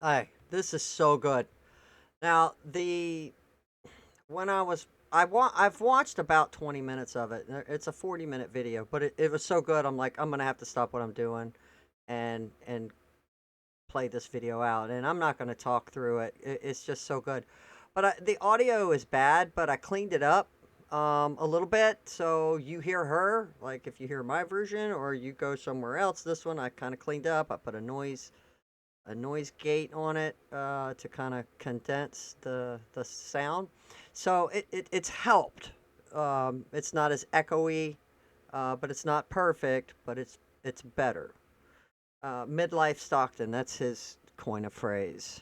Hi, this is so good. Now, the when I was I've watched about 20 minutes of it. It's a 40-minute video, but it was so good. I'm like, I'm gonna have to stop what I'm doing and play this video out. And I'm not gonna talk through it. It's just so good. But the audio is bad, but I cleaned it up a little bit, so you hear her. Like if you hear my version, or you go somewhere else. This one I kind of cleaned up. I put a noise gate on it to kind of condense the sound. So it's helped. It's not as echoey, but it's not perfect, but it's better. Midlife Stockton, that's his coin of phrase.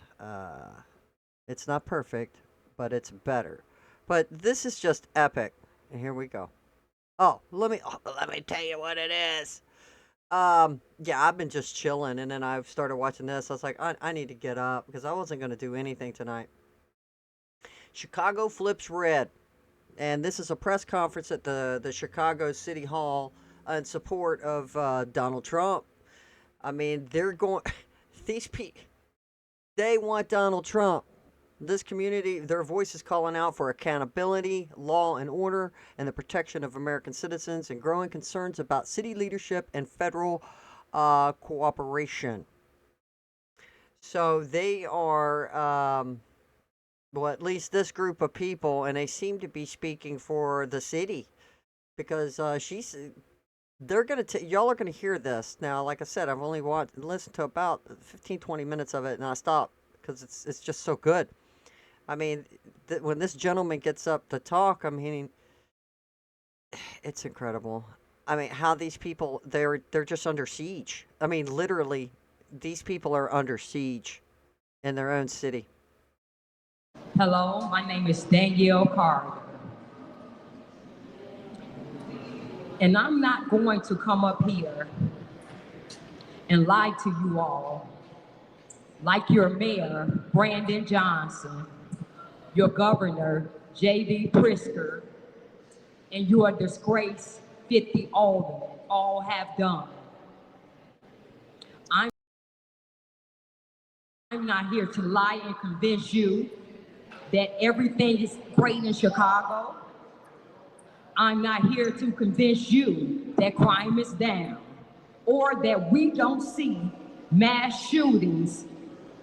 It's not perfect, but it's better. But this is just epic. And here we go. Let me tell you what it is. Yeah, I've been just chilling, and then I've started watching this. I was like, I need to get up because I wasn't going to do anything tonight. Chicago flips red, and this is a press conference at the Chicago City Hall in support of Donald Trump. I mean, they're going. These people, they want Donald Trump. This community, their voice is calling out for accountability, law and order, and the protection of American citizens, and growing concerns about city leadership and federal cooperation. So they are, well, at least this group of people, and they seem to be speaking for the city because they're gonna, y'all are gonna hear this now. Like I said, I've only listened to about 15, 20 minutes of it, and I stopped because it's just so good. I mean, when this gentleman gets up to talk, I mean, it's incredible. I mean, how these people they're just under siege. I mean, literally, these people are under siege in their own city. Hello, my name is Danielle Carter, and I'm not going to come up here and lie to you all like your mayor, Brandon Johnson, your governor, J.D. Prisker, and your disgraced 50 aldermen all have done. I'm not here to lie and convince you that everything is great in Chicago. I'm not here to convince you that crime is down or that we don't see mass shootings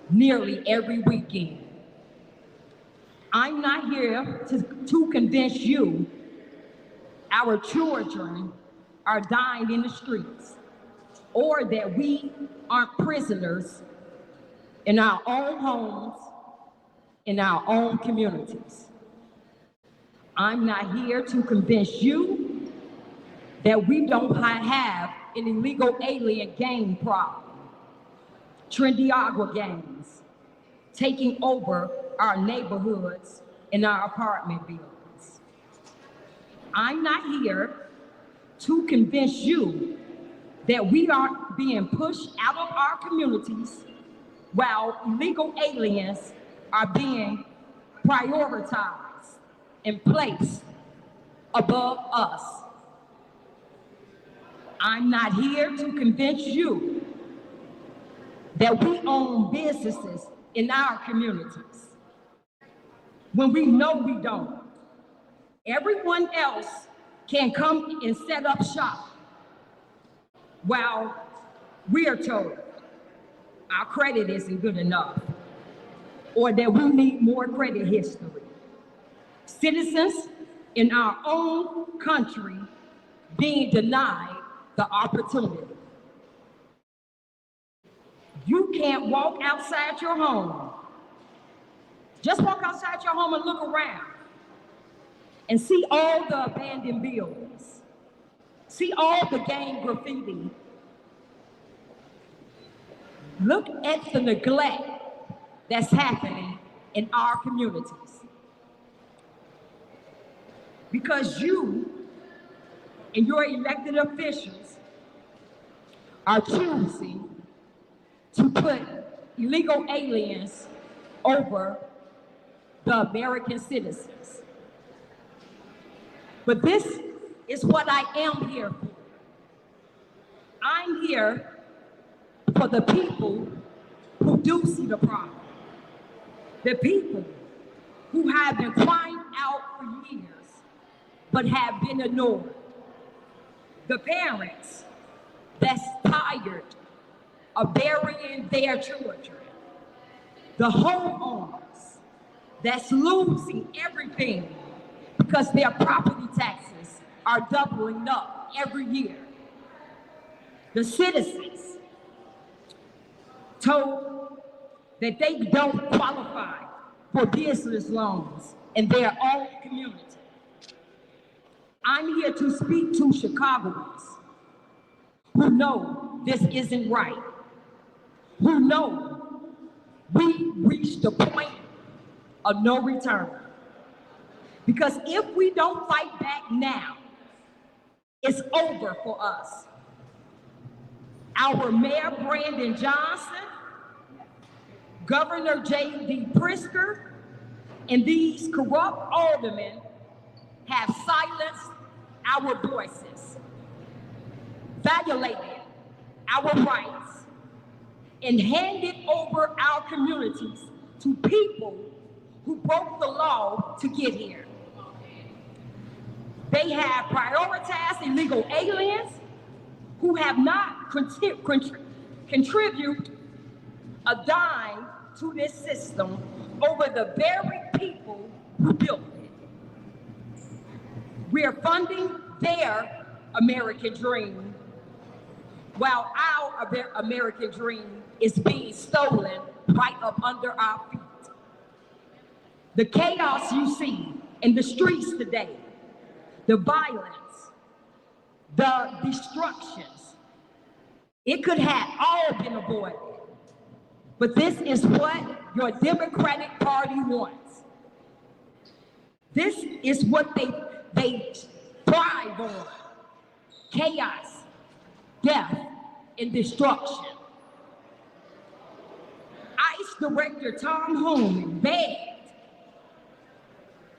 nearly every weekend. I'm not here to convince you our children are dying in the streets or that we aren't prisoners in our own homes, in our own communities. I'm not here to convince you that we don't have an illegal alien gang problem, trendy agua gangs taking over our neighborhoods and our apartment buildings. I'm not here to convince you that we aren't being pushed out of our communities while illegal aliens are being prioritized and placed above us. I'm not here to convince you that we own businesses in our communities when we know we don't. Everyone else can come and set up shop while we're told our credit isn't good enough or that we need more credit history. Citizens in our own country being denied the opportunity. You can't walk outside your home. Just walk outside your home and look around and see all the abandoned buildings. See all the gang graffiti. Look at the neglect that's happening in our communities. Because you and your elected officials are choosing to put illegal aliens over the American citizens. But this is what I am here for. I'm here for the people who do see the problem. The people who have been crying out for years but have been ignored. The parents that's tired of burying their children. The homeowners that's losing everything because their property taxes are doubling up every year. The citizens told that they don't qualify for business loans in their own community. I'm here to speak to Chicagoans who know this isn't right, who know we reached the point of no return. Because if we don't fight back now, it's over for us. Our Mayor Brandon Johnson, Governor J.D. Pritzker, and these corrupt aldermen have silenced our voices, violated our rights, and handed over our communities to people who broke the law to get here. They have prioritized illegal aliens who have not contributed a dime to this system over the very people who built it. We are funding their American dream while our American dream is being stolen right up under our feet. The chaos you see in the streets today, the violence, the destructions, it could have all been avoided. But this is what your Democratic Party wants. This is what they thrive on: chaos, death, and destruction. ICE Director Tom Homan begged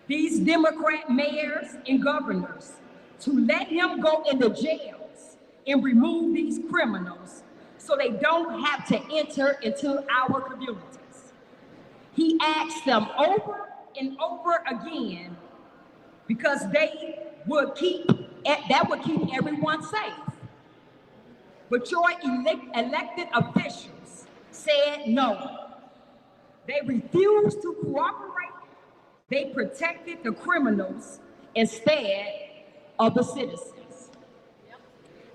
these Democrat mayors and governors to let him go into jails and remove these criminals so they don't have to enter into our communities. He asked them over and over again because that would keep everyone safe. But your elected officials said no. They refused to cooperate. They protected the criminals instead of the citizens.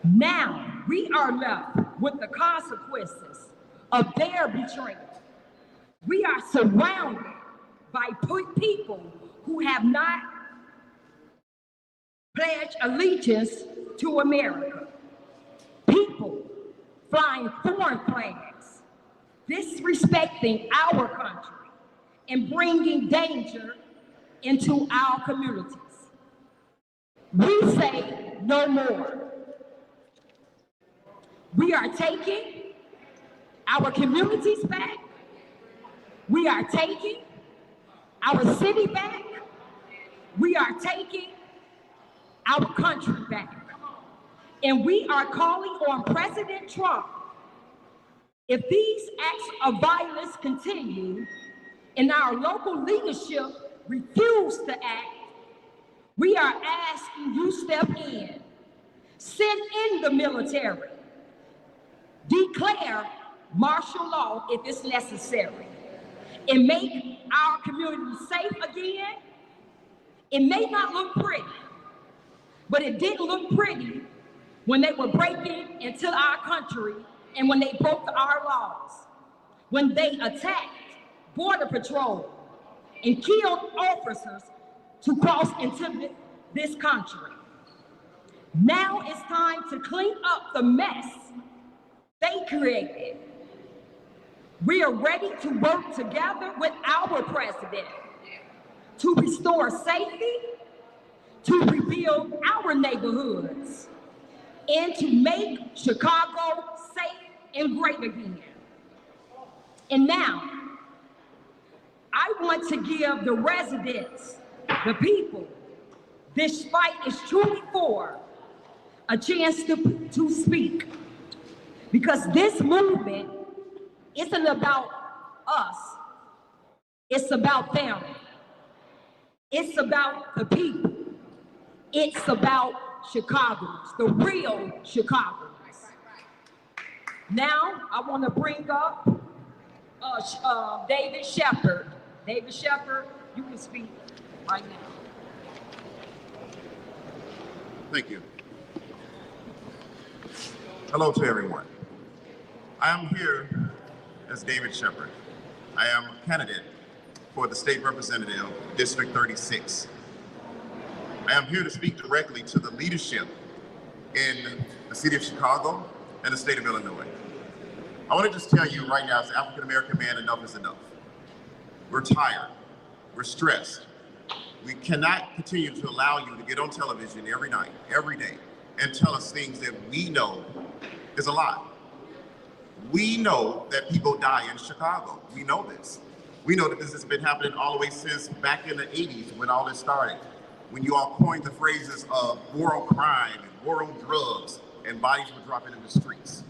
Now we are left with the consequences of their betrayal. We are surrounded by people who have not pledged allegiance to America. People flying foreign flags, disrespecting our country, and bringing danger into our communities. We say no more. We are taking our communities back. We are taking our city back. We are taking our country back. And we are calling on President Trump, if these acts of violence continue and our local leadership refuse to act, we are asking you step in, send in the military, declare martial law if it's necessary, and make our community safe again. It may not look pretty, but it didn't look pretty when they were breaking into our country and when they broke our laws, when they attacked Border Patrol and killed officers to cross into this country. Now it's time to clean up the mess they created. We are ready to work together with our president to restore safety, to rebuild our neighborhoods, and to make Chicago safe and great again. And now, I want to give the residents, the people, this fight is truly for, a chance to speak. Because this movement isn't about us. It's about them. It's about the people. It's about Chicagoans, the real Chicagoans. Now, I want to bring up David Shepard. David Shepard, you can speak right now. Thank you. Hello to everyone. I am here as David Shepard. I am a candidate for the state representative, District 36. I am here to speak directly to the leadership in the city of Chicago and the state of Illinois. I want to just tell you right now, as an African-American man, enough is enough. We're tired. We're stressed. We cannot continue to allow you to get on television every night, every day, and tell us things that we know is a lie. We know that people die in Chicago. We know this. We know that this has been happening all the way since back in the 80s when all this started, when you all coined the phrases of war on crime and war on drugs, and bodies were dropping in the streets.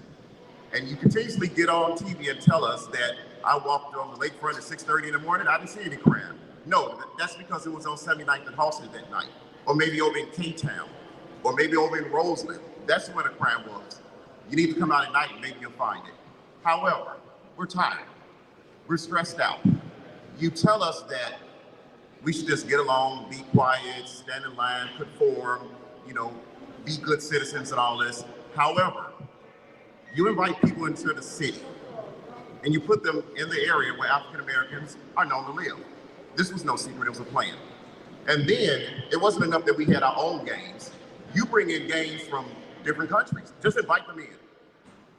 And you continuously get on TV and tell us that I walked on the lakefront at 6:30 in the morning, I didn't see any crime. No, that's because it was on 79th and Halsted that night, or maybe over in K-Town, or maybe over in Roseland. That's where the crime was. You need to come out at night and maybe you'll find it. However, we're tired. We're stressed out. You tell us that we should just get along, be quiet, stand in line, conform, be good citizens and all this. However, you invite people into the city and you put them in the area where African Americans are known to live. This was no secret, it was a plan. And then it wasn't enough that we had our own gangs. You bring in gangs from different countries, just invite them in.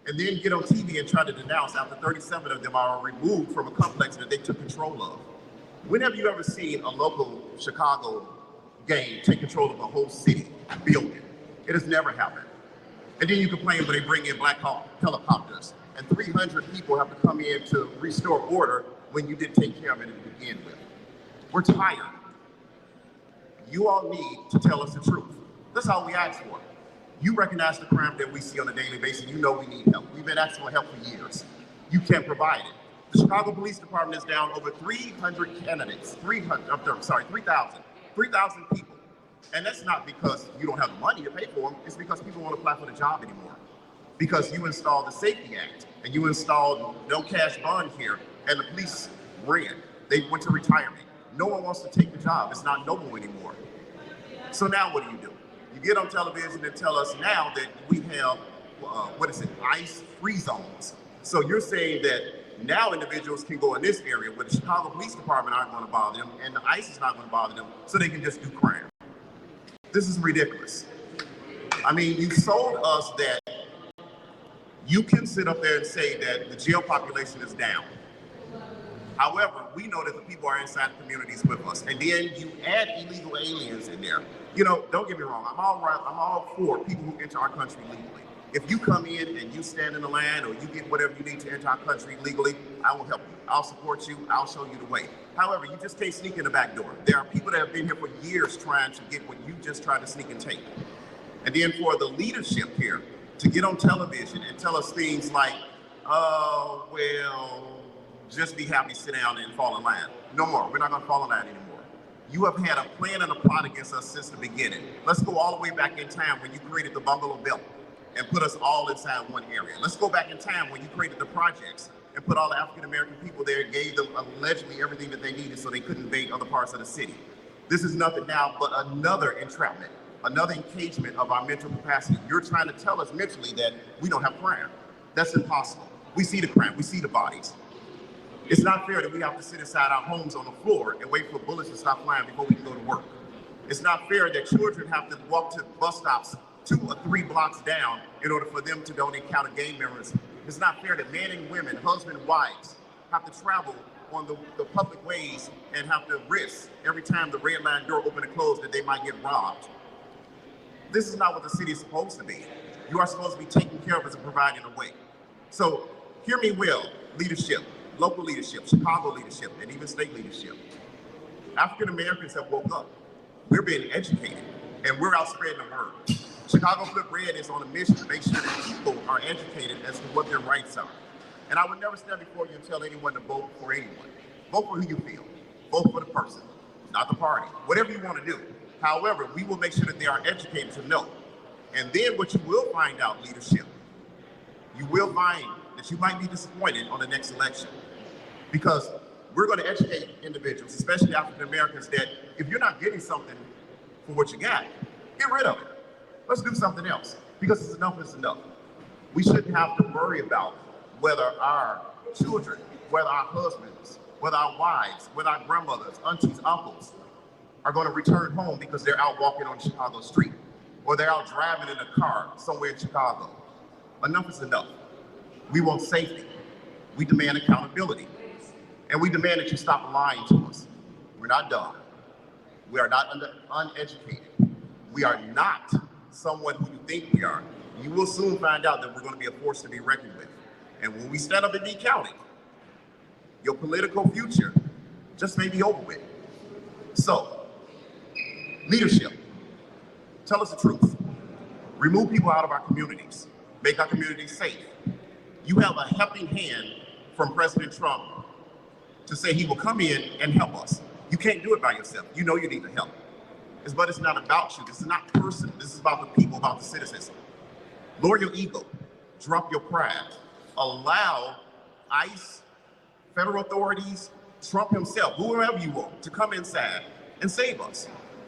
And then get on TV and try to denounce after 37 of them are removed from a complex that they took control of. When have you ever seen a local Chicago gang take control of a whole city building? It has never happened. And then you complain when they bring in Black Hawk helicopters and 300 people have to come in to restore order when you didn't take care of it to begin with. We're tired. You all need to tell us the truth. That's all we ask for. You recognize the crime that we see on a daily basis. You know we need help. We've been asking for help for years. You can't provide it. The Chicago Police Department is down over 300 candidates, 3,000 people. And that's not because you don't have the money to pay for them. It's because people won't apply for the job anymore. Because you installed the Safety Act and you installed no cash bond here and the police ran. They went to retirement. No one wants to take the job. It's not noble anymore. So now what do? You get on television and tell us now that we have, ICE free zones. So you're saying that now individuals can go in this area where the Chicago Police Department aren't going to bother them and the ICE is not going to bother them, so they can just do crime. This is ridiculous. I mean, you sold us that you can sit up there and say that the jail population is down. However, we know that the people are inside the communities with us. And then you add illegal aliens in there. Don't get me wrong, I'm all for people who enter our country legally. If you come in and you stand in the line or you get whatever you need to enter our country legally, I will help you. I'll support you. I'll show you the way. However, you just can't sneak in the back door. There are people that have been here for years trying to get what you just tried to sneak and take. And then for the leadership here to get on television and tell us things like, just be happy, sit down and fall in line. No more. We're not going to fall in line anymore. You have had a plan and a plot against us since the beginning. Let's go all the way back in time when you created the Bungalow Belt and put us all inside one area. Let's go back in time when you created the projects and put all the African-American people there and gave them allegedly everything that they needed so they couldn't invade other parts of the city. This is nothing now but another entrapment, another engagement of our mental capacity. You're trying to tell us mentally that we don't have crime. That's impossible. We see the crime, we see the bodies. It's not fair that we have to sit inside our homes on the floor and wait for bullets to stop flying before we can go to work. It's not fair that children have to walk to bus stops 2 or 3 blocks down in order for them to donate counter game members. It's not fair that men and women, husband and wives, have to travel on the public ways and have to risk every time the red line door open and close that they might get robbed. This is not what the city is supposed to be. You are supposed to be taking care of us and providing a way. So hear me well, leadership, local leadership, Chicago leadership, and even state leadership. African Americans have woke up. We're being educated, and we're out spreading the word. Chicago Flip Red is on a mission to make sure that people are educated as to what their rights are. And I would never stand before you and tell anyone to vote for anyone. Vote for who you feel. Vote for the person, not the party. Whatever you want to do. However, we will make sure that they are educated to know. And then what you will find out, leadership, you will find that you might be disappointed on the next election. Because we're going to educate individuals, especially African Americans, that if you're not getting something for what you got, get rid of it. Let's do something else. Because it's enough is enough. We shouldn't have to worry about whether our children, whether our husbands, whether our wives, whether our grandmothers, aunties, uncles are going to return home because they're out walking on Chicago street, or they're out driving in a car somewhere in Chicago. Enough is enough. We want safety. We demand accountability. And we demand that you stop lying to us. We're not dumb. We are not uneducated. We are not someone who you think we are. You will soon find out that we're going to be a force to be reckoned with. And when we stand up and be counted, your political future just may be over with. So, leadership, tell us the truth. Remove people out of our communities. Make our communities safe. You have a helping hand from President Trump to say he will come in and help us. You can't do it by yourself. You know you need the help. But it's not about you. This is not personal. This is about the people, about the citizens. Lower your ego. Drop your pride. Allow ICE, federal authorities, Trump himself, whoever you want, to come inside and save us.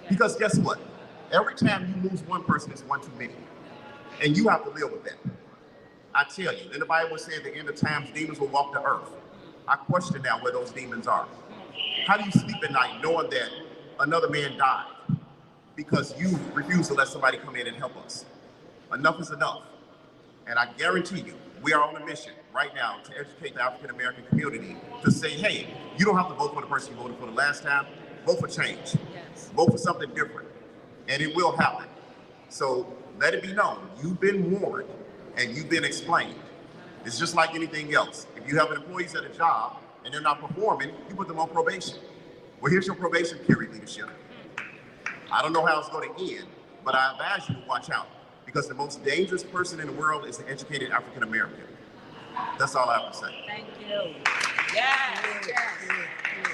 Because guess what? Every time you lose one person, it's one too many. And you have to live with that. I tell you, in the Bible says at the end of times, demons will walk the earth. I question now where those demons are. How do you sleep at night knowing that another man died because you refuse to let somebody come in and help us? Enough is enough. And I guarantee you, we are on a mission right now to educate the African American community to say, hey, you don't have to vote for the person you voted for the last time. Vote for change. Yes. Vote for something different. And it will happen. So let it be known, you've been warned and you've been explained. It's just like anything else. If you have employees at a job and they're not performing, you put them on probation. Well, here's your probation period, leadership. I don't know how it's going to end, but I advise you to watch out because the most dangerous person in the world is the educated African American. That's all I have to say. Thank you. Yes.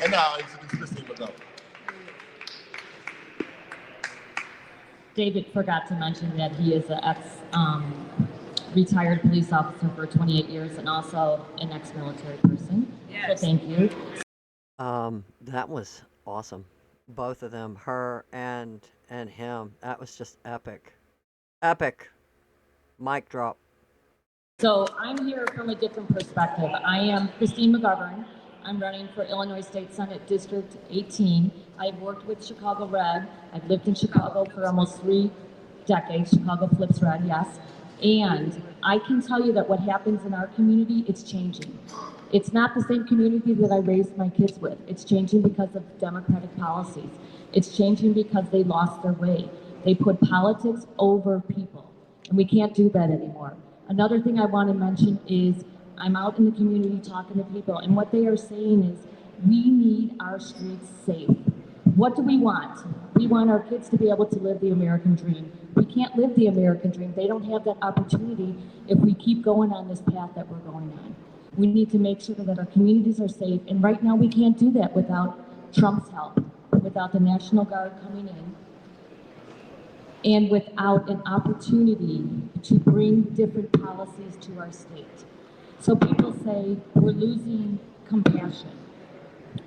And now introduce Christine McGovern. David forgot to mention that he is an retired police officer for 28 years and also an ex-military person. Yes. So thank you. That was awesome. Both of them, her and him. That was just epic. Epic. Mic drop. So I'm here from a different perspective. I am Christine McGovern. I'm running for Illinois State Senate District 18. I've worked with Chicago Red. I've lived in Chicago for almost 3 decades. Chicago flips red, yes. And I can tell you that what happens in our community, it's changing. It's not the same community that I raised my kids with. It's changing because of Democratic policies. It's changing because they lost their way. They put politics over people, and we can't do that anymore. Another thing I want to mention is I'm out in the community talking to people, and what they are saying is we need our streets safe. What do we want? We want our kids to be able to live the American dream. We can't live the American dream. They don't have that opportunity if we keep going on this path that we're going on. We need to make sure that our communities are safe, and right now we can't do that without Trump's help, without the National Guard coming in, and without an opportunity to bring different policies to our state. So people say we're losing compassion.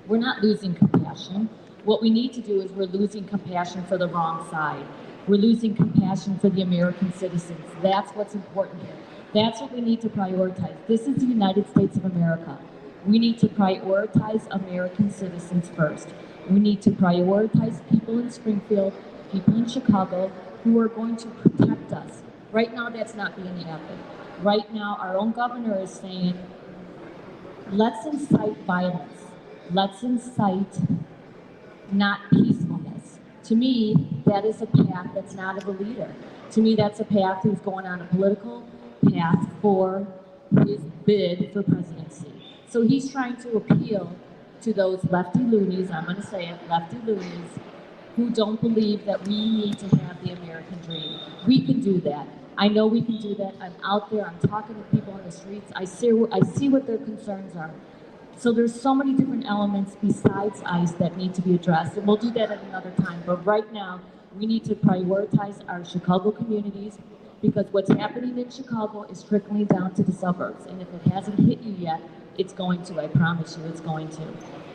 We're not losing compassion. What we need to do is we're losing compassion for the wrong side. We're losing compassion for the American citizens. That's what's important here. That's what we need to prioritize. This is the United States of America. We need to prioritize American citizens first. We need to prioritize people in Springfield, people in Chicago who are going to protect us. Right now, that's not being happened. Right now, our own governor is saying, let's incite violence. Let's incite not peacefulness. To me, that is a path that's not of a leader. To me, that's a path who's going on a political path for his bid for presidency. So he's trying to appeal to those lefty loonies, I'm going to say it, lefty loonies, who don't believe that we need to have the American dream. We can do that. I know we can do that. I'm out there, I'm talking to people on the streets. I see what their concerns are. So there's so many different elements besides ICE that need to be addressed, and we'll do that at another time. But right now, we need to prioritize our Chicago communities, because what's happening in Chicago is trickling down to the suburbs. And if it hasn't hit you yet, it's going to, I promise you, it's going to.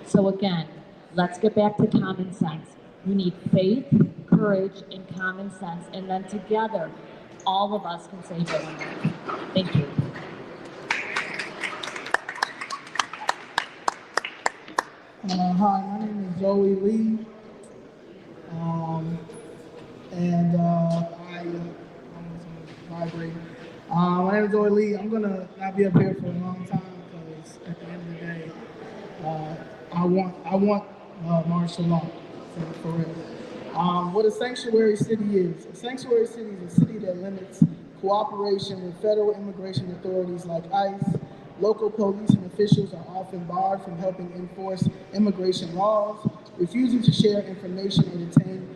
So again, let's get back to common sense. We need faith, courage, and common sense, and then together, all of us can save Illinois. Thank you. Hi, my name is Joey Lee, I'm vibrating. My name is Joey Lee. I'm gonna not be up here for a long time because at the end of the day, I want martial law for real. What a sanctuary city is. A sanctuary city is a city that limits cooperation with federal immigration authorities like ICE. Local police and officials are often barred from helping enforce immigration laws, refusing to share information or detain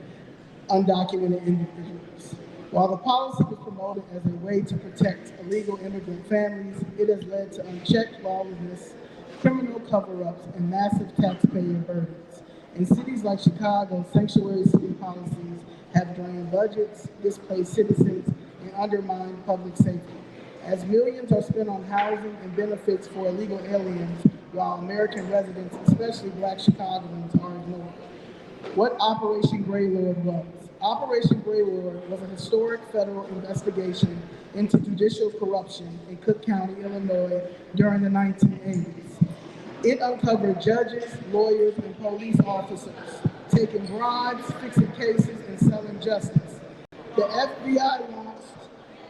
undocumented individuals. While the policy was promoted as a way to protect illegal immigrant families, it has led to unchecked lawlessness, criminal cover-ups, and massive taxpayer burdens. In cities like Chicago, sanctuary city policies have drained budgets, displaced citizens, and undermined public safety. As millions are spent on housing and benefits for illegal aliens, while American residents, especially Black Chicagoans, are ignored. What Operation Greylord was. Operation Greylord was a historic federal investigation into judicial corruption in Cook County, Illinois during the 1980s. It uncovered judges, lawyers, and police officers taking bribes, fixing cases, and selling justice. The FBI launched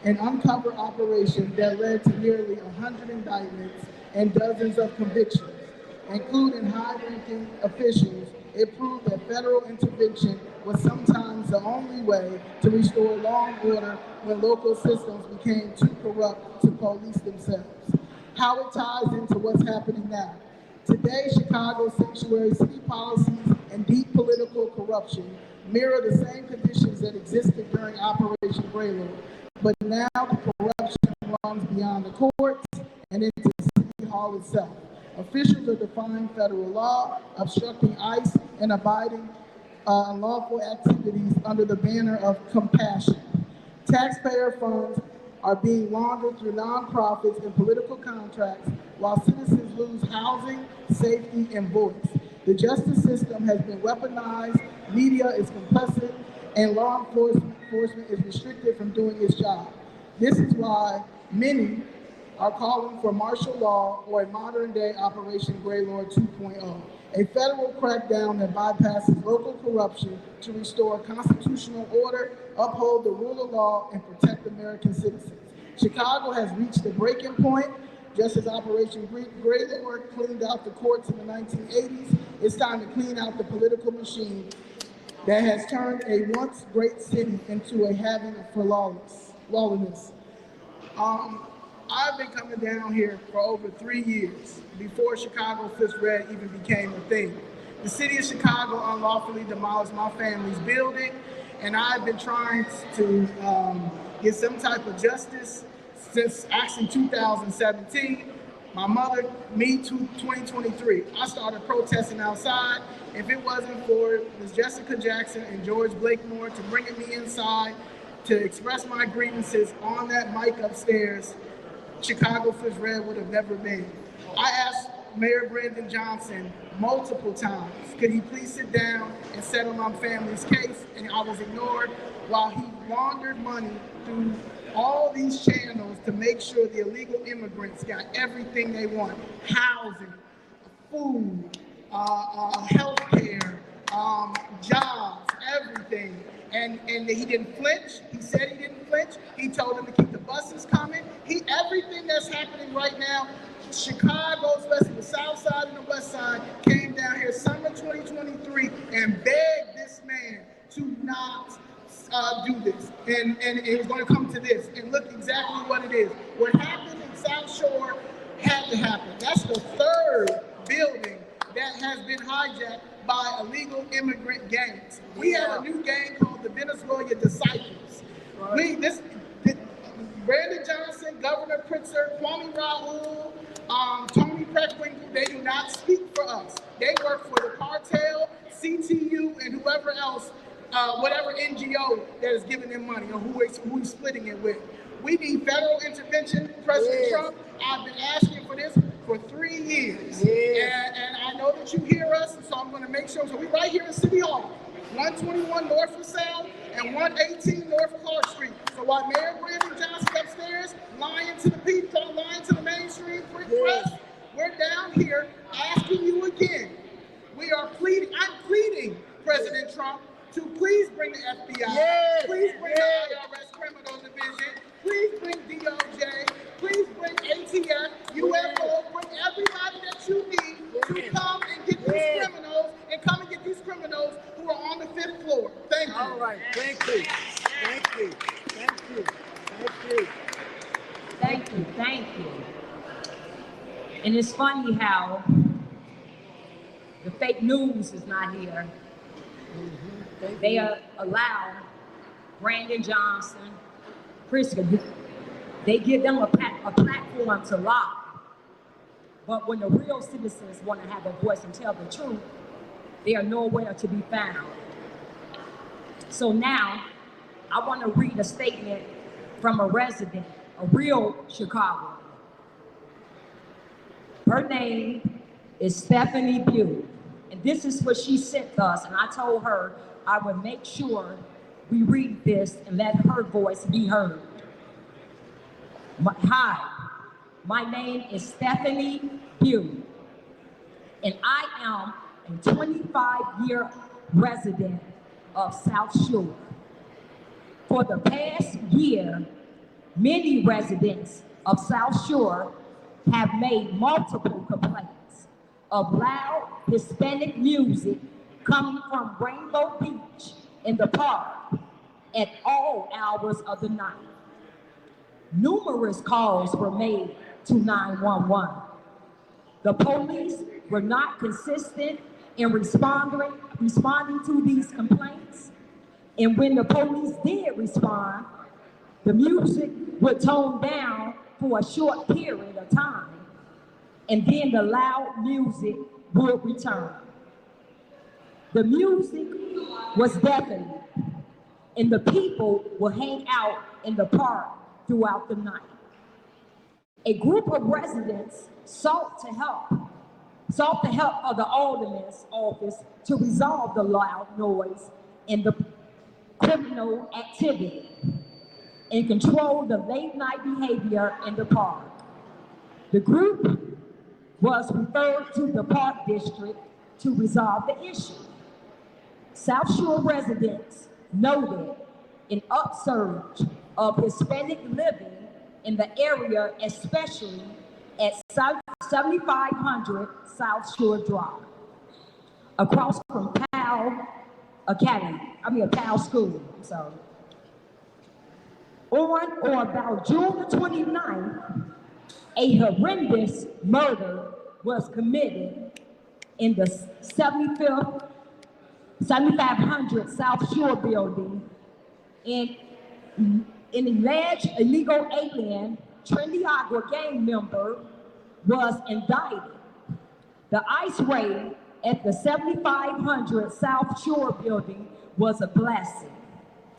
an uncover operation that led to nearly 100 indictments and dozens of convictions, including high-ranking officials. It proved that federal intervention was sometimes the only way to restore law and order when local systems became too corrupt to police themselves. How it ties into what's happening now. Today, Chicago's sanctuary city policies and deep political corruption mirror the same conditions that existed during Operation Greylord. But now the corruption runs beyond the courts and into City Hall itself. Officials are defying federal law, obstructing ICE, and abiding unlawful activities under the banner of compassion. Taxpayer funds are being laundered through nonprofits and political contracts, while citizens lose housing, safety, and voice. The justice system has been weaponized, media is complicit, and law enforcement is restricted from doing its job. This is why many are calling for martial law or a modern-day Operation Greylord 2.0, a federal crackdown that bypasses local corruption to restore constitutional order, uphold the rule of law, and protect American citizens. Chicago has reached a breaking point. Just as Operation Greylord cleaned out the courts in the 1980s, it's time to clean out the political machine that has turned a once great city into a haven for lawlessness. I've been coming down here for over 3 years, before Chicago Fifth Red even became a thing. The city of Chicago unlawfully demolished my family's building, and I've been trying to get some type of justice since actually 2017. My mother, me too, 2023. I started protesting outside. If it wasn't for Ms. Jessica Jackson and George Blakemore to bringing me inside to express my grievances on that mic upstairs, Chicago Fifth Red would have never been. I asked Mayor Brandon Johnson multiple times, could he please sit down and settle my family's case, and I was ignored while he laundered money through all these channels to make sure the illegal immigrants got everything they want: housing, food, health care, jobs, everything. And he didn't flinch. He said he didn't flinch. He told them to keep the buses coming. Everything that's happening right now, Chicago, especially the South Side and the West Side, came down here summer 2023 and begged this man to not do this. And it was going to come to this. And look exactly what it is. What happened in South Shore had to happen. That's the third building that has been hijacked by illegal immigrant gangs. We have a new gang called the Venezuela Disciples. Brandon Johnson, Governor Pritzker, Kwame Raoul, Tony Preckwinkle, they do not speak for us. They work for the cartel, CTU, and whoever else, whatever NGO that is giving them money or who is splitting it with. We need federal intervention. President Trump, I've been asking for this for 3 years. And I know that you hear us, so I'm going to make sure. So we're right here in City Hall, 121 North LaSalle and 118 North Clark Street. So while Mayor Brandon Johnson upstairs lying to the people, lying to the mainstream press, we're down here asking you again. We are pleading, I'm pleading, President Trump, to please bring the FBI, please bring the IRS Criminal Division, please bring DOJ, please bring ATF, UFO, bring everybody that you need to come and get these criminals, and come and get these criminals who are on the 5th floor. Thank you. All right, thank you. Thank you. Thank you. Thank you. Thank you, thank you. And it's funny how the fake news is not here. They allow Brandon Johnson, Pritzker, they give them a platform to lie. But when the real citizens want to have a voice and tell the truth, they are nowhere to be found. So now, I want to read a statement from a resident, a real Chicagoan. Her name is Stephanie Pugh. And this is what she sent us, and I told her I would make sure we read this and let her voice be heard. Hi, my name is Stephanie Pugh, and I am a 25-year resident of South Shore. For the past year, many residents of South Shore have made multiple complaints of loud Hispanic music coming from Rainbow Beach in the park at all hours of the night. Numerous calls were made to 911. The police were not consistent in responding to these complaints. And when the police did respond, the music would tone down for a short period of time, and then the loud music would return. The music was deafening, and the people would hang out in the park throughout the night. A group of residents sought the help of the alderman's office to resolve the loud noise and the criminal activity and control the late night behavior in the park. The group was referred to the Park District to resolve the issue. South Shore residents noted an upsurge of Hispanic living in the area, especially at 7500 South Shore Drive, across from Powell School, I'm sorry. On or about June the 29th, a horrendous murder was committed in the 7500 South Shore building, and an alleged illegal alien Trinity Agua gang member was indicted. The ICE raid at the 7500 South Shore building was a blessing.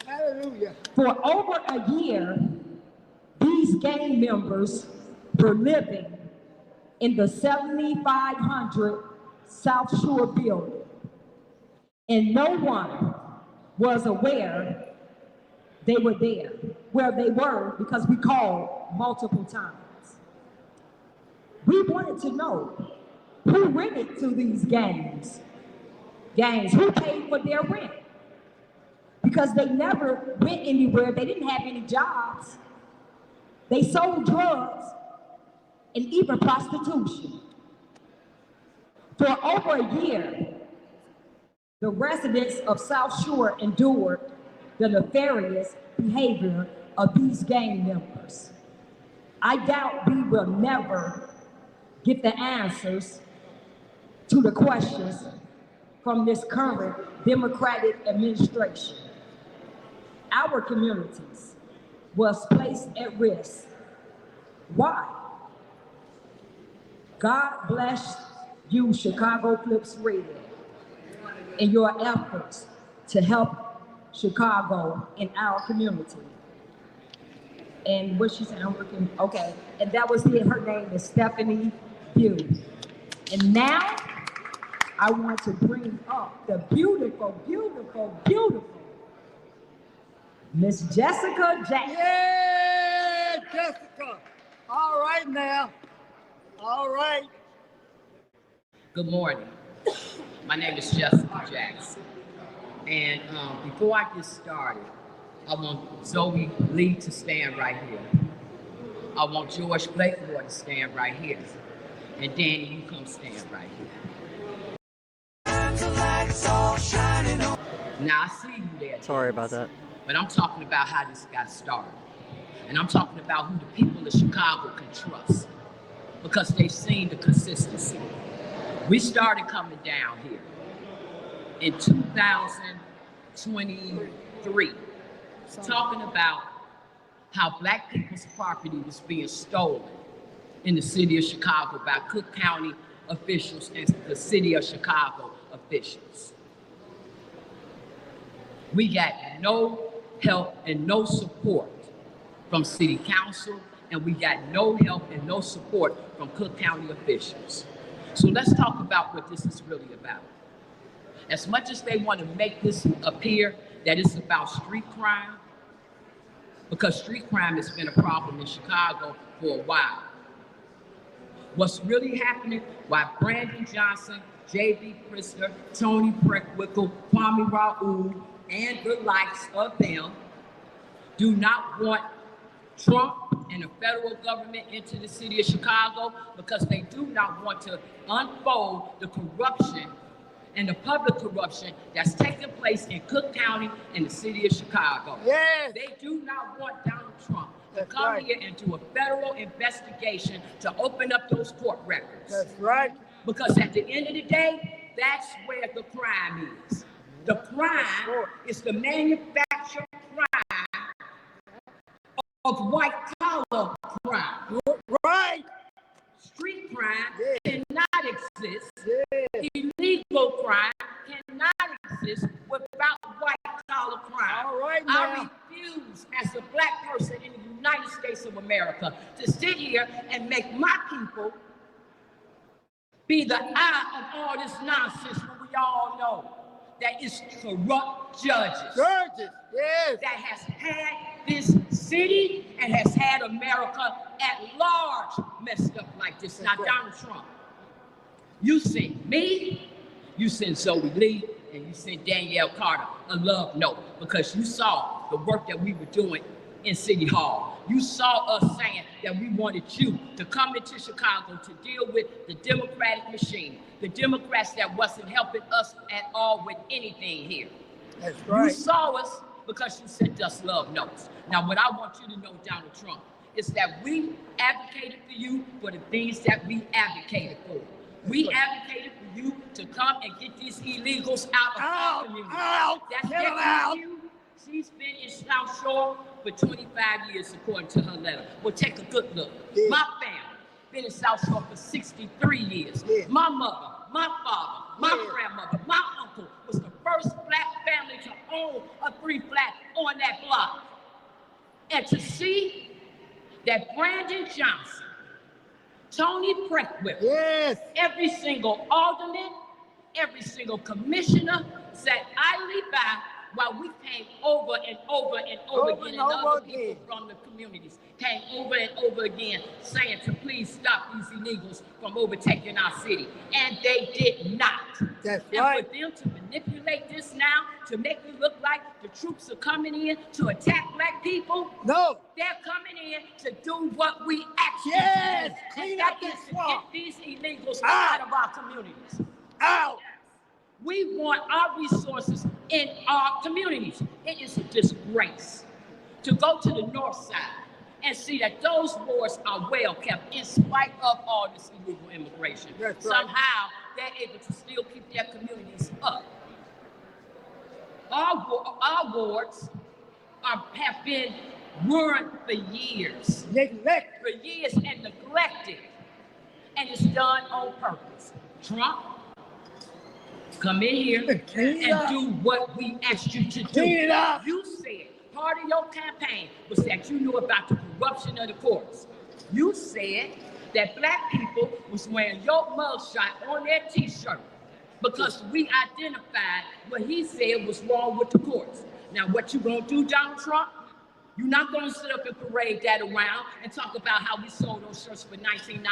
Hallelujah. For over a year, these gang members were living in the 7500 South Shore building, and no one was aware they were there, where they were, because we called multiple times. We wanted to know who rented to these gangs, who paid for their rent, because they never went anywhere. They didn't have any jobs. They sold drugs and even prostitution. For over a year, the residents of South Shore endured the nefarious behavior of these gang members. I doubt we will never get the answers to the questions from this current Democratic administration. Our communities was placed at risk. Why? God bless you, Chicago Clips Radio, in your efforts to help Chicago in our community. And what she said, I'm working, okay. And that was it, her name is Stephanie Pugh. And now, I want to bring up the beautiful, beautiful, beautiful Miss Jessica Jackson. Yeah, Jessica. All right now. All right. Good morning. My name is Jessica Jackson. And before I get started, I want Zoe Lee to stand right here. I want George Blakemore to stand right here. And Danny, you come stand right here. Now I see you there. Sorry about that. But I'm talking about how this got started. And I'm talking about who the people of Chicago can trust, because they've seen the consistency. We started coming down here in 2023, talking about how Black people's property was being stolen in the city of Chicago by Cook County officials and the city of Chicago officials. We got no help and no support from city council, and we got no help and no support from Cook County officials. So let's talk about what this is really about. As much as they want to make this appear that it's about street crime, because street crime has been a problem in Chicago for a while. What's really happening, why Brandon Johnson, J.B. Pritzker, Tony Preckwinkle, Kwame Raoul, and the likes of them do not want Trump and the federal government into the city of Chicago, because they do not want to unfold the corruption and the public corruption that's taking place in Cook County and the city of Chicago. Yes. They do not want Donald Trump to come here and do a federal investigation to open up those court records. That's right. Because at the end of the day, that's where the crime is. The crime is the manufactured crime of white-collar crime. Right. Street crime cannot exist. Illegal crime cannot exist without white-collar crime. All right I now. refuse, as a Black person in the United States of America, to sit here and make my people be the eye of all this nonsense when we all know that it's corrupt judges Judges. Yes. that has had this city and has had America at large messed up like this. Now, Donald Trump, you sent me, you sent Zoe Lee, and you sent Danielle Carter a love note, because you saw the work that we were doing in City Hall. You saw us saying that we wanted you to come into Chicago to deal with the Democratic machine, the Democrats that wasn't helping us at all with anything here. That's You right. saw us because you sent us love notes. Now, what I want you to know, Donald Trump, is that we advocated for you for the things that we advocated for. We advocated for you to come and get these illegals out of our community. Out. That's Get 'em Becky out. Hughes. She's been in South Shore for 25 years, according to her letter. Well, take a good look. Yeah. My family been in South Shore for 63 years. Yeah. My mother, my father, my Yeah. grandmother, my uncle was the first Black family to own a 3-flat on that block. And to see that Brandon Johnson, Tony Preckwinkle, Yes. every single alderman, every single commissioner sat idly by while we came over and over and over Over again, and and over other people again. from the communities came over and over again saying to please stop these illegals from overtaking our city. And they did not. That's And right. for them to manipulate this now, to make it look like the troops are coming in to attack Black people, No. they're coming in to do what we actually Yes, do. clean And up that this is to swamp. get these illegals Out. out of our communities. Out. We want our resources in our communities. It is a disgrace to go to the north side and see that those wards are well kept in spite of all this illegal immigration. That's right. Somehow they're able to still keep their communities up. Our wards have been ruined for years. Neglect. For years and neglected. And it's done on purpose. Trump, come in here Clean it and up. do what we asked you to do. Clean it up. You said part of your campaign was that you knew about the corruption of the courts. You said that black people was wearing your mugshot on their t-shirt because we identified what he said was wrong with the courts. Now, what you gonna do, Donald Trump? You're not gonna sit up and parade that around and talk about how we sold those shirts for $19.99.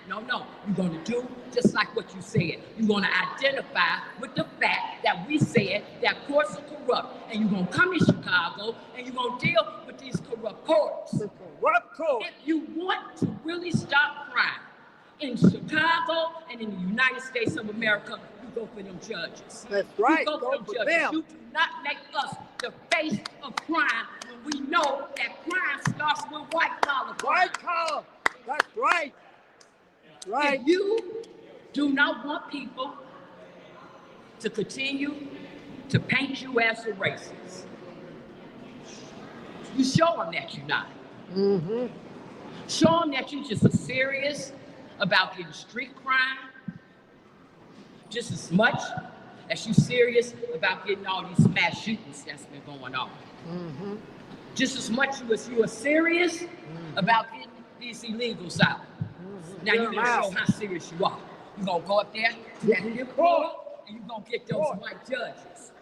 No, you're gonna do just like what you said. You're gonna identify with the fact that we said that courts are corrupt, and you're gonna come in Chicago and you're gonna deal with these corrupt courts. The corrupt court. If you want to really stop crime in Chicago and in the United States of America, you go for them judges. That's right. You go for them judges. them. You do not make us the face of crime when we know that crime starts with white collar crime. White collar. That's right. That's right. If you do not want people to continue to paint you as a racist, you show them that you're not. Mm-hmm. Show them that you're just as serious about getting street crime, just as much as you're serious about getting all these mass shootings that's been going on. Mm-hmm. Just as much as you are serious about getting these illegals out. Now you're gonna show how serious you are. You're gonna go up there to that new court and you're gonna get those white judges.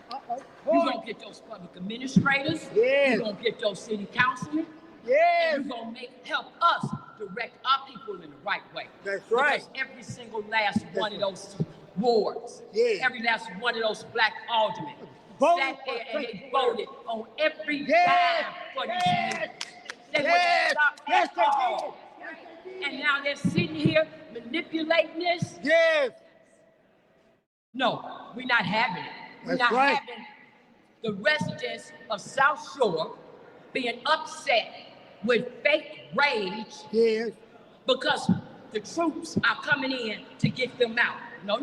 You're gonna get those public administrators. Yes. You're gonna get those city councilmen. Yes. And you're gonna help us direct our people in the right way. That's right. Because every single last one of those wards, Yeah. every last one of those black aldermen Voted sat there for and they Frank voted on every Yes. dime for these Yes. niggas. They Yes. wouldn't stop Yes, at they all. And now they're sitting here manipulating this. Yes. No, we're not having it. We're That's not right. having the residents of South Shore being upset with fake rage Yes. because the troops are coming in to get them out. No,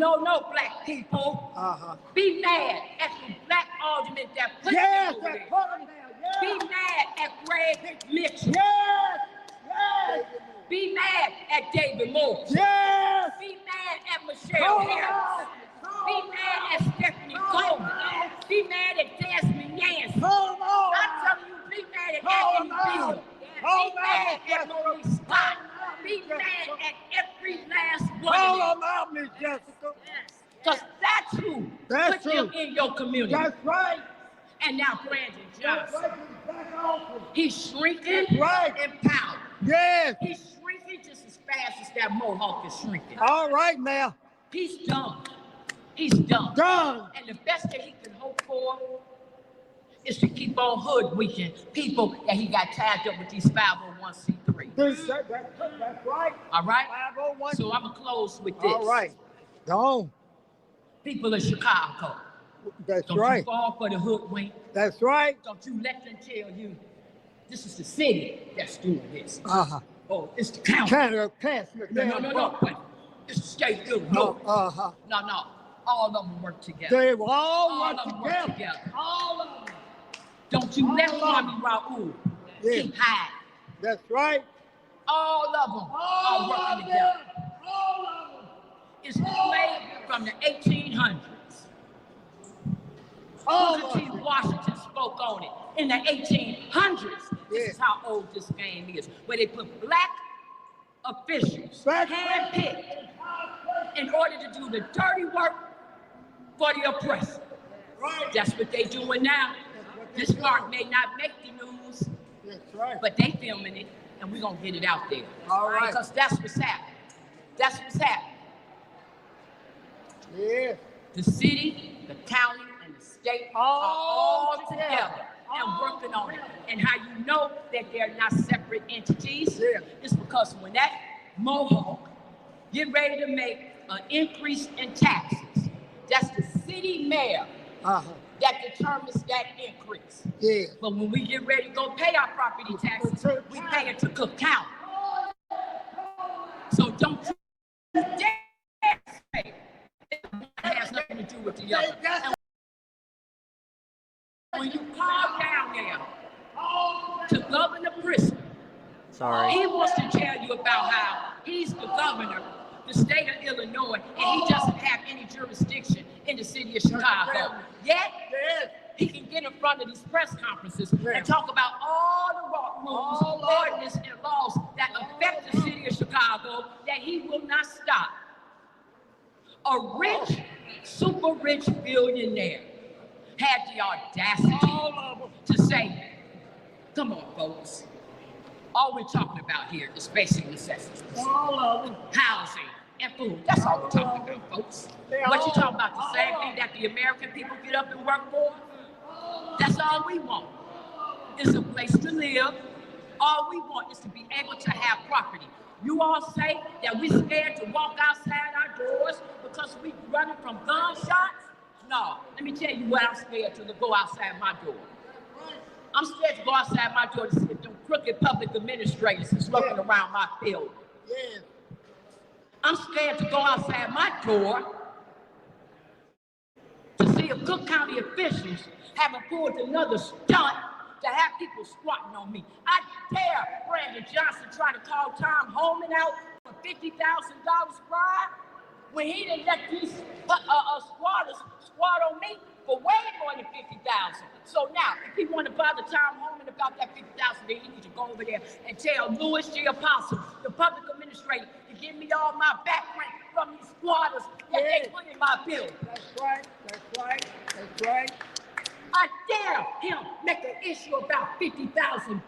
black people. Uh-huh. Be mad at the black alderman that put Yes. you over That's there. put them down. Be Yes. mad at Greg Mitchell. Yes. Yes. Be mad at David Moore. Yes. Be mad at Michelle Hold Harris. on. Be mad at Stephanie Coleman. Be mad at Desmond Yancey. Hold on. I'm telling you, be mad at Hold Anthony on. Beal. Hold Be mad on. at Maurice Scott. Be mad at every last one Hold of on them. now, Miss Jessica. Because that's who That's put them true. in your community. That's right. And now Brandon That's Johnson, right. Back off. he's shrinking That's right. in power. Yes. He's shrinking just as fast as that mohawk is shrinking. All right now. He's done. He's done. Done. And the best that he can hope for is to keep on hoodwinking people that he got tagged up with these 501c3. That's right. All right? 501. So I'm going to close with this. All right. Gone. People of Chicago, That's don't you right. fall for the hoodwink. That's right. Don't you let them tell you this is the city that's doing this. Uh-huh. Oh, it's the county. Canada passed the No. But it's the state of Illinois. Uh-huh. No. All of them work together. They all All work of them work together. together. All of them. Don't you let All of Kwame Raoul Yeah. keep hiding. That's right. All of them All are working of together. them. All of them. It's displayed from the 1800s. All Booker of T. them. Washington spoke on it in the 1800s. This Yeah. is how old this game is. Where they put black officials, Black- handpicked, in order to do the dirty work for the oppressor. Right. That's what they doing now. This part may not make the news, That's right. but they filming it, and we're gonna get it out there. All right. Because that's what's happening. That's what's happening. Yeah. The city, the county, and the state are all together and working on it. And how you know that they're not separate entities Yeah. is because when that Mohawk get ready to make an increase in taxes, that's the city mayor Uh-huh. that determines that increase. Yeah. But when we get ready to go pay our property taxes, we pay it to Cook County. So don't you dare say it has nothing to do with the other. And when you call down there to go Sorry. He wants to tell you about how he's the governor, the state of Illinois, and he doesn't have any jurisdiction in the city of Chicago. Yet, he can get in front of these press conferences and talk about all the rules, ordinances, and laws that affect the city of Chicago that he will not stop. A rich, super rich billionaire had the audacity to say, come on, folks. All we're talking about here is basic necessities. Housing and food. That's all we're talking about, folks. But you talking about the same thing that the American people get up and work for? That's all we want. Is a place to live. All we want is to be able to have property. You all say that we're scared to walk outside our doors because we running from gunshots? No, let me tell you what I'm scared to go outside my door. I'm scared to go outside my door to see if them crooked public administrators is looking around my building. I'm scared to go outside my door to see if Cook County officials haven't pulled another stunt to have people squatting on me. I dare Brandon Johnson try to call Tom Holman out for $50,000 bribe when he didn't let these squatters squat on me for way more than $50,000. So now, if he want to bother Tom Holman about that $50,000, then he needs to go over there and tell Louis G. Apostle, the public administrator, to give me all my back rent from these squatters that they put in my building. That's right. That's right. That's right. I dare him make an issue about $50,000.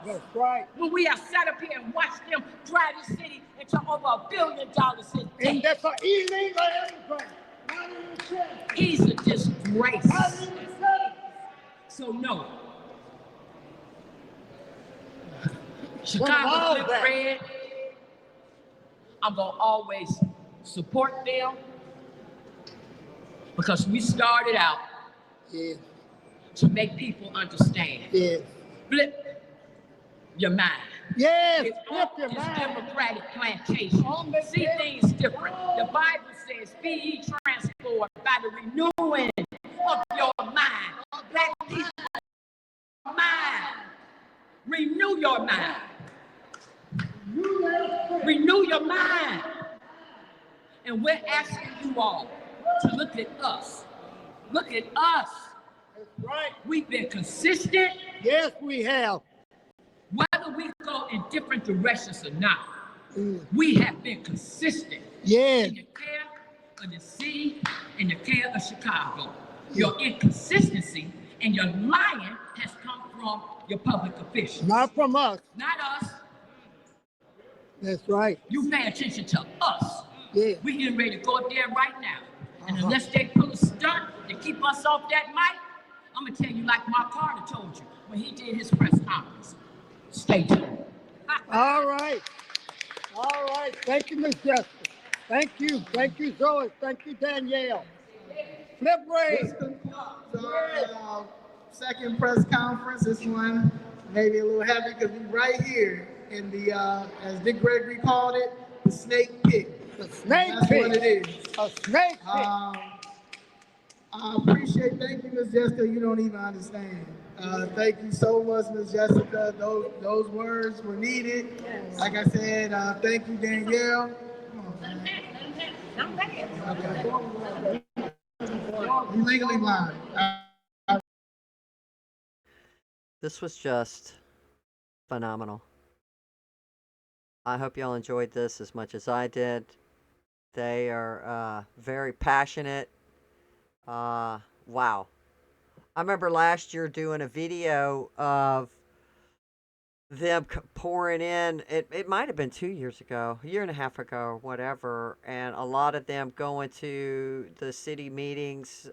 That's right. When we have sat up here and watched them drive the city into over $1 billion in And debt. that's an illegal enterprise. Not even said. He's a disgrace. Not even said. So no. all Chicago Flip that? Red, I'm gonna always support them because we started out Yeah. to make people understand. Yeah. Flip your mind. Yes. It's Flip all your this mind. democratic plantation. See things different. The Bible says, be ye transformed by the renewing of your mind. Black people, mind. Renew your mind. Renew your mind. And we're asking you all to look at us. Look at us. That's right. We've been consistent. Yes, we have. Whether we go in different directions or not, we have been consistent Yes. in the care of the city and the care of Chicago. Your inconsistency and your lying has come from your public officials. Not from us. Not us. That's right. You pay attention to us. Yeah. We getting ready to go up there right now. And unless they pull a stunt to keep us off that mic, I'm gonna tell you like Mark Carter told you when he did his press conference. Stay tuned. All right. All right. Thank you, Ms. Justice. Thank you. Thank you, Zoe. Thank you, Danielle. Flip Ray. Our second press conference. This one maybe a little heavy because we're right here in the, as Dick Gregory called it, the snake pit. The snake That's pit. what it is. A snake pit. I appreciate, thank you, Ms. Jessica. You don't even understand. Thank you so much, Ms. Jessica. Those words were needed. Like I said, thank you, Danielle. Okay. You legally blind. This was just phenomenal. I hope y'all enjoyed this as much as I did. They are very passionate. Wow. I remember last year doing a video of them pouring in, it might have been 2 years ago, a year and a half ago or whatever, and a lot of them going to the city meetings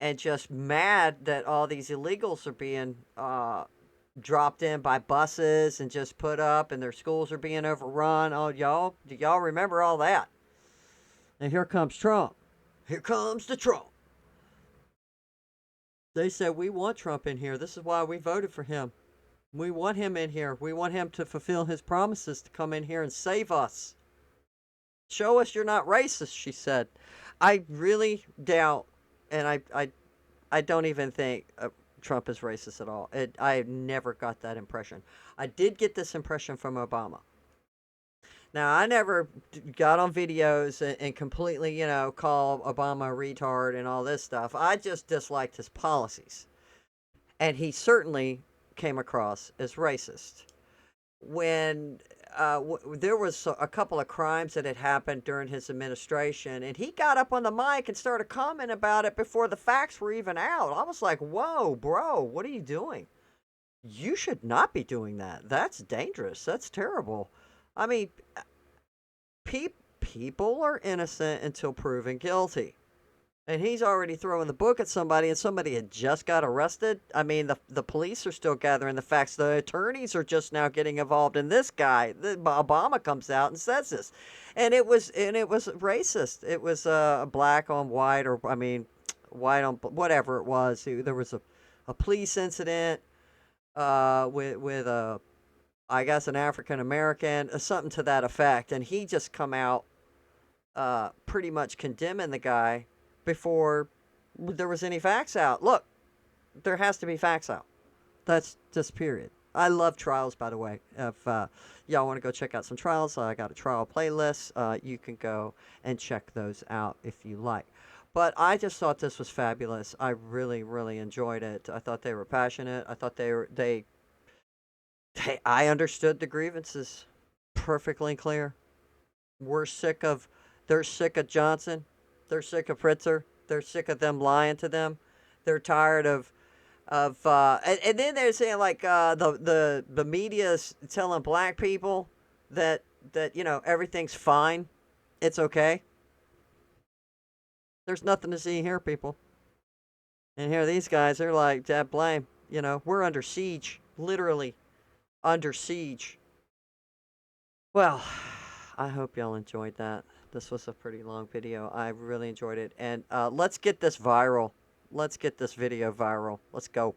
and just mad that all these illegals are being dropped in by buses and just put up, and their schools are being overrun. Oh, y'all, do y'all remember all that? And here comes Trump. Here comes the Trump. They said, we want Trump in here. This is why we voted for him. We want him in here. We want him to fulfill his promises to come in here and save us. Show us you're not racist, she said. I really doubt, and I don't even think Trump is racist at all. I never got that impression. I did get this impression from Obama. Now, I never got on videos and completely, call Obama a retard and all this stuff. I just disliked his policies. And he certainly came across as racist. When there was a couple of crimes that had happened during his administration, and he got up on the mic and started commenting about it before the facts were even out. I was like, whoa, bro, what are you doing? You should not be doing that. That's dangerous. That's terrible. I mean, people are innocent until proven guilty. And he's already throwing the book at somebody, and somebody had just got arrested. I mean, the police are still gathering the facts. The attorneys are just now getting involved in this guy. Obama comes out and says this, and it was racist. It was black on white, or I mean, white on whatever it was. There was a police incident with a, I guess, an African American, something to that effect, and he just come out pretty much condemning the guy before there was any facts out. Look, there has to be facts out. That's just period. I love trials, by the way. If y'all want to go check out some trials, I got a trial playlist. You can go and check those out if you like. But I just thought this was fabulous. I really, really enjoyed it. I thought they were passionate. I thought I understood the grievances perfectly clear. They're sick of Johnson. They're sick of Pritzker. They're sick of them lying to them. They're tired of and then they're saying like the media's telling black people that everything's fine, it's okay. There's nothing to see here, people. And here these guys, they're like, "Dad, blame. We're under siege, literally under siege." Well, I hope y'all enjoyed that. This was a pretty long video. I really enjoyed it. And let's get this viral. Let's get this video viral. Let's go.